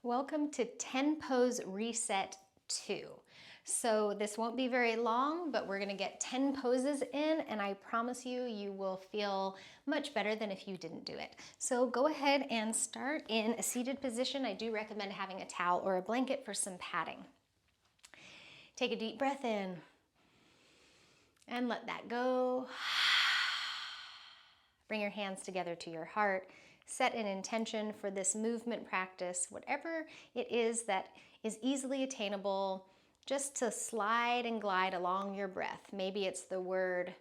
Welcome to 10 Pose Reset 2. So this won't be very long, but we're gonna get 10 poses in, and I promise you, you will feel much better than if you didn't do it. So go ahead and start in a seated position. I do recommend having a towel or a blanket for some padding. Take a deep breath in and let that go. Bring your hands together to your heart. Set an intention for this movement practice, whatever it is that is easily attainable, just to slide and glide along your breath. Maybe it's the word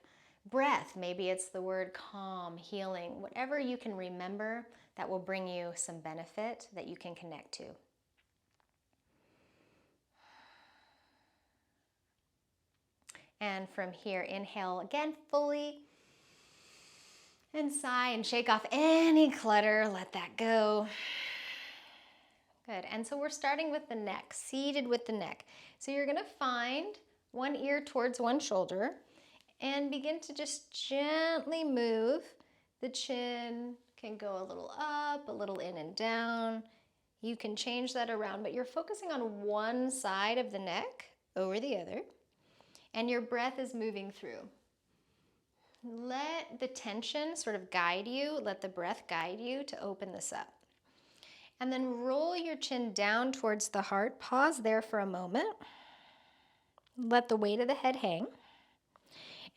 breath, maybe it's the word calm, healing, whatever you can remember that will bring you some benefit that you can connect to. And from here, inhale again fully. And sigh and shake off any clutter, let that go. Good, and so we're starting with the neck, seated with the neck. So you're gonna find one ear towards one shoulder and begin to just gently move. The chin can go a little up, a little in and down. You can change that around, but you're focusing on one side of the neck over the other, and your breath is moving through. Let the tension sort of guide you, let the breath guide you to open this up. And then roll your chin down towards the heart. Pause there for a moment. Let the weight of the head hang.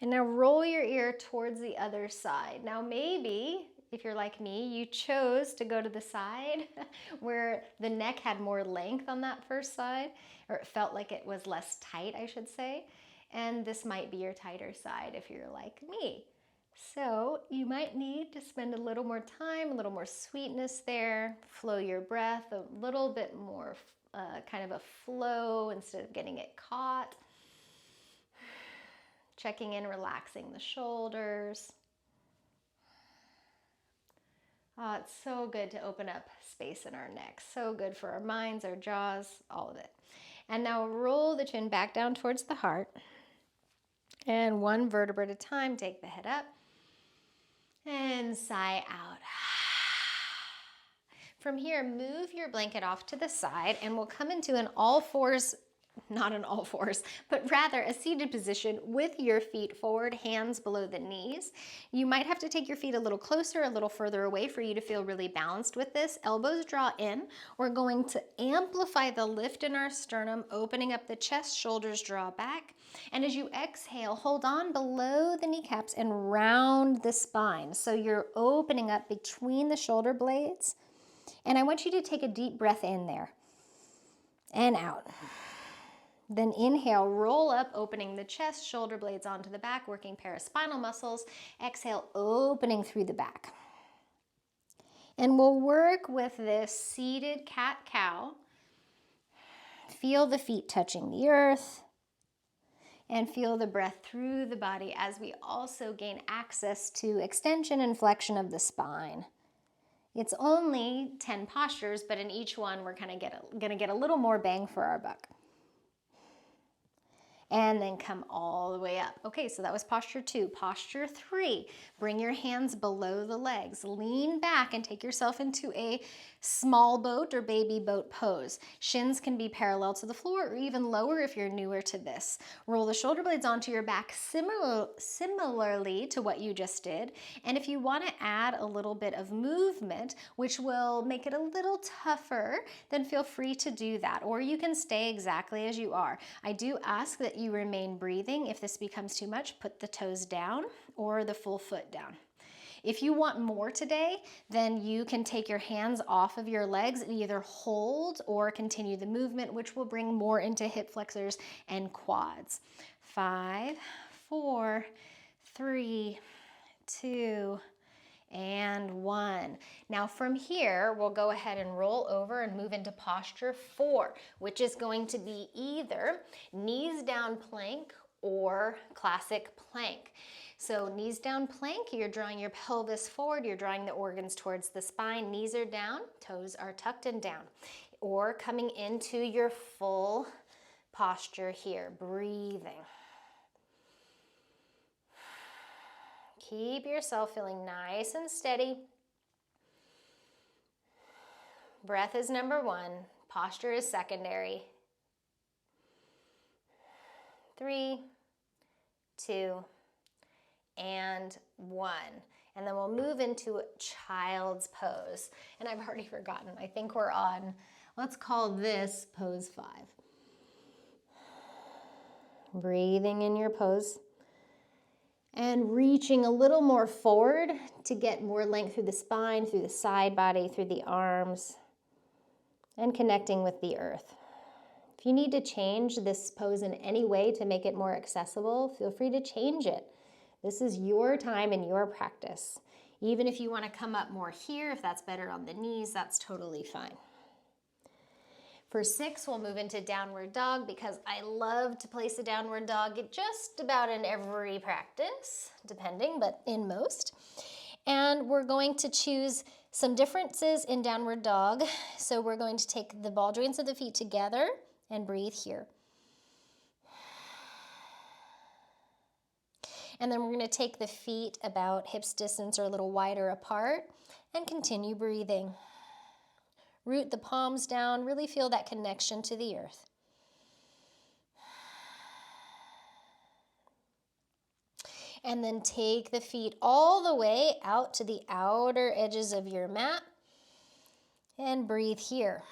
And now roll your ear towards the other side. Now maybe, if you're like me, you chose to go to the side where the neck had more length on that first side, or it felt like it was less tight, I should say. And this might be your tighter side if you're like me. So you might need to spend a little more time, a little more sweetness there, flow your breath a little bit more, kind of a flow instead of getting it caught. Checking in, relaxing the shoulders. Oh, it's so good to open up space in our neck. So good for our minds, our jaws, all of it. And now roll the chin back down towards the heart. And one vertebra at a time, take the head up and sigh out. From here, move your blanket off to the side and we'll come into an all fours, not an all fours, but rather a seated position with your feet forward, hands below the knees. You might have to take your feet a little closer, a little further away for you to feel really balanced with this. Elbows draw in. We're going to amplify the lift in our sternum, opening up the chest, shoulders draw back. And as you exhale, hold on below the kneecaps and round the spine. So you're opening up between the shoulder blades. And I want you to take a deep breath in there and out. Then inhale, roll up, opening the chest, shoulder blades onto the back, working paraspinal muscles. Exhale, opening through the back. And we'll work with this seated cat-cow. Feel the feet touching the earth. And feel the breath through the body as we also gain access to extension and flexion of the spine. It's only 10 postures, but in each one we're kind of gonna get a little more bang for our buck. And then come all the way up. Okay, so that was posture 2. Posture 3, bring your hands below the legs. Lean back and take yourself into a small boat or baby boat pose. Shins can be parallel to the floor or even lower if you're newer to this. Roll the shoulder blades onto your back similarly to what you just did. And if you want to add a little bit of movement, which will make it a little tougher, then feel free to do that. Or you can stay exactly as you are. I do ask that you remain breathing. If this becomes too much, put the toes down or the full foot down. If you want more today, then you can take your hands off of your legs and either hold or continue the movement, which will bring more into hip flexors and quads. 5, 4, 3, 2, and 1. Now from here, we'll go ahead and roll over and move into posture 4, which is going to be either knees down plank or classic plank. So knees down plank, you're drawing your pelvis forward, you're drawing the organs towards the spine, knees are down, toes are tucked and down. Or coming into your full posture here, breathing. Keep yourself feeling nice and steady. Breath is number one. Posture is secondary. 3, 2, and 1. And then we'll move into child's pose. And I've already forgotten. I think we're on, let's call this pose 5. Breathing in your pose and reaching a little more forward to get more length through the spine, through the side body, through the arms, and connecting with the earth. If you need to change this pose in any way to make it more accessible, feel free to change it. This is your time and your practice. Even if you want to come up more here, if that's better on the knees, that's totally fine. For 6, we'll move into downward dog because I love to place a downward dog just about in every practice, depending, but in most. And we're going to choose some differences in downward dog. So we're going to take the ball joints of the feet together and breathe here. And then we're going to take the feet about hips distance or a little wider apart and continue breathing. Root the palms down, really feel that connection to the earth. And then take the feet all the way out to the outer edges of your mat and breathe here.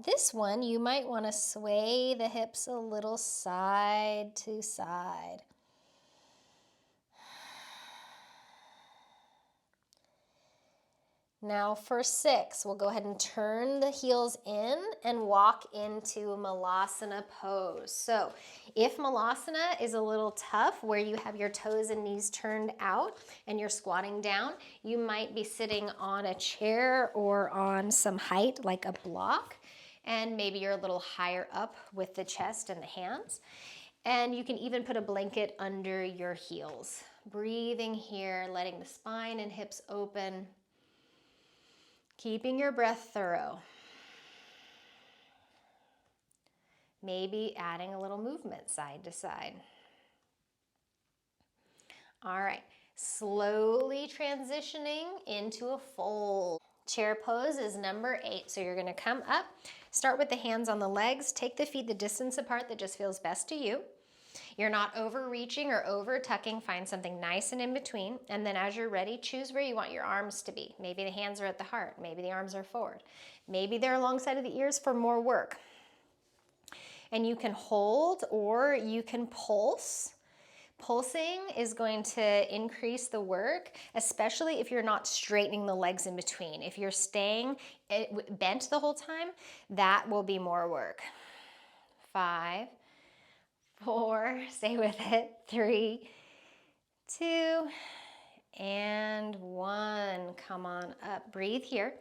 This one, you might want to sway the hips a little side to side. Now for 6, we'll go ahead and turn the heels in and walk into Malasana pose. So if Malasana is a little tough where you have your toes and knees turned out and you're squatting down, you might be sitting on a chair or on some height like a block, and maybe you're a little higher up with the chest and the hands. And you can even put a blanket under your heels. Breathing here, letting the spine and hips open. Keeping your breath thorough. Maybe adding a little movement side to side. All right, slowly transitioning into a fold. Chair pose is number 8. So you're going to come up, start with the hands on the legs, take the feet the distance apart that just feels best to you. You're not overreaching or over tucking. Find something nice and in between. And then as you're ready, choose where you want your arms to be. Maybe the hands are at the heart. Maybe the arms are forward. Maybe they're alongside of the ears for more work. And you can hold or you can pulse. Pulsing is going to increase the work, especially if you're not straightening the legs in between. If you're staying bent the whole time, that will be more work. 5, 4, stay with it, 3, 2, and 1. Come on up, breathe here.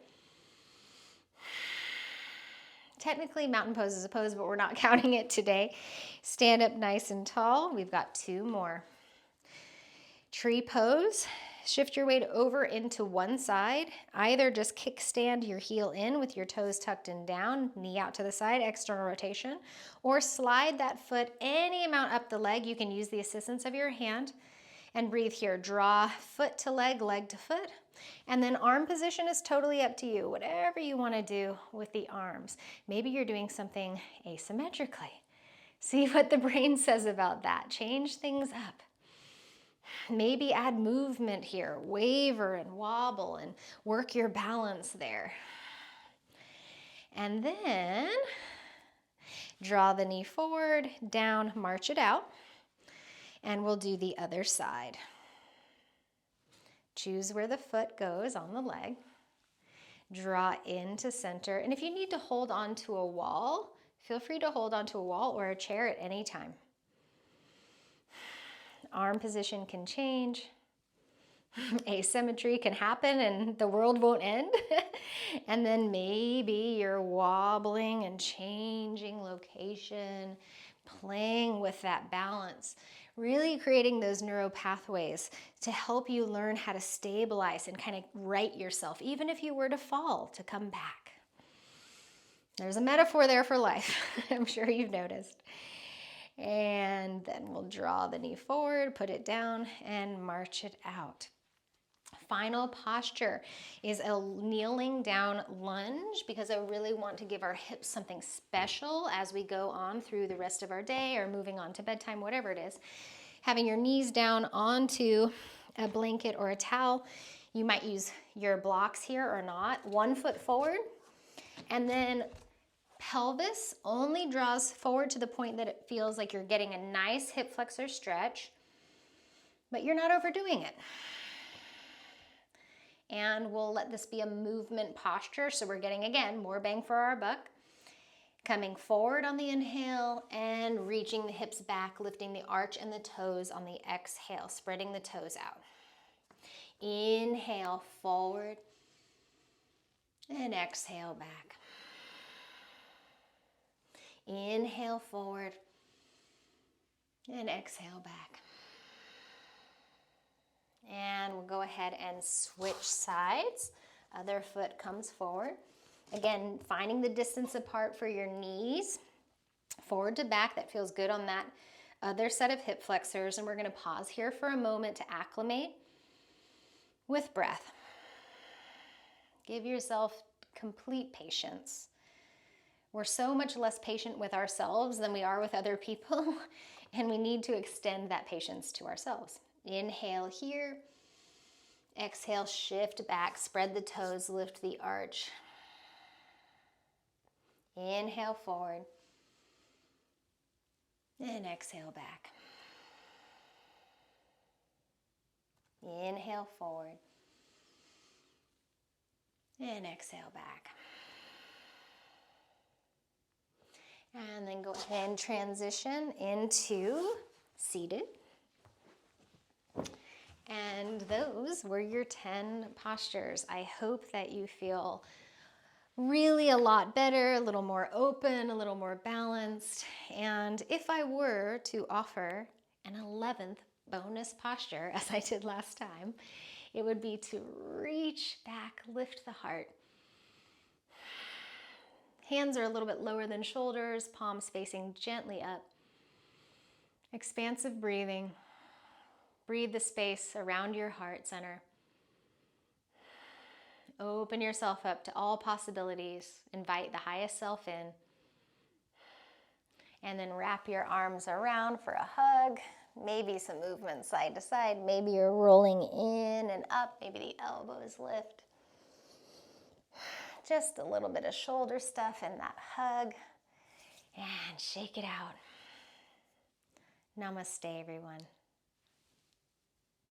Technically, mountain pose is a pose, but we're not counting it today. Stand up nice and tall. We've got 2 more. Tree pose. Shift your weight over into one side. Either just kickstand your heel in with your toes tucked in down, knee out to the side, external rotation, or slide that foot any amount up the leg. You can use the assistance of your hand and breathe here. Draw foot to leg, leg to foot. And then arm position is totally up to you, whatever you want to do with the arms. Maybe you're doing something asymmetrically. See what the brain says about that. Change things up. Maybe add movement here, waver and wobble and work your balance there. And then draw the knee forward, down, march it out, and we'll do the other side. Choose where the foot goes on the leg. Draw into center, and if you need to hold onto a wall, feel free to hold onto a wall or a chair at any time. Arm position can change. Asymmetry can happen and the world won't end. And then maybe you're wobbling and changing location, playing with that balance, really creating those neural pathways to help you learn how to stabilize and kind of right yourself, even if you were to fall, to come back. There's a metaphor there for life. I'm sure you've noticed. And then we'll draw the knee forward, put it down, and march it out. Final posture is a kneeling down lunge, because I really want to give our hips something special as we go on through the rest of our day or moving on to bedtime, whatever it is. Having your knees down onto a blanket or a towel. You might use your blocks here or not. 1 foot forward, and then pelvis only draws forward to the point that it feels like you're getting a nice hip flexor stretch, but you're not overdoing it. And we'll let this be a movement posture, so we're getting, again, more bang for our buck. Coming forward on the inhale and reaching the hips back, lifting the arch and the toes on the exhale, spreading the toes out. Inhale forward and exhale back. Inhale forward and exhale back. And we'll go ahead and switch sides. Other foot comes forward. Again, finding the distance apart for your knees, forward to back. That feels good on that other set of hip flexors. And we're going to pause here for a moment to acclimate with breath. Give yourself complete patience. We're so much less patient with ourselves than we are with other people, and we need to extend that patience to ourselves. Inhale here. Exhale, shift back, spread the toes, lift the arch. Inhale forward. And exhale back. Inhale forward. And exhale back. And then go ahead and transition into seated. And those were your 10 postures. I hope that you feel really a lot better, a little more open, a little more balanced. And if I were to offer an 11th bonus posture, as I did last time, it would be to reach back, lift the heart. Hands are a little bit lower than shoulders, palms facing gently up. Expansive breathing. Breathe the space around your heart center. Open yourself up to all possibilities. Invite the highest self in. And then wrap your arms around for a hug. Maybe some movement side to side. Maybe you're rolling in and up. Maybe the elbows lift. Just a little bit of shoulder stuff in that hug. And shake it out. Namaste, everyone.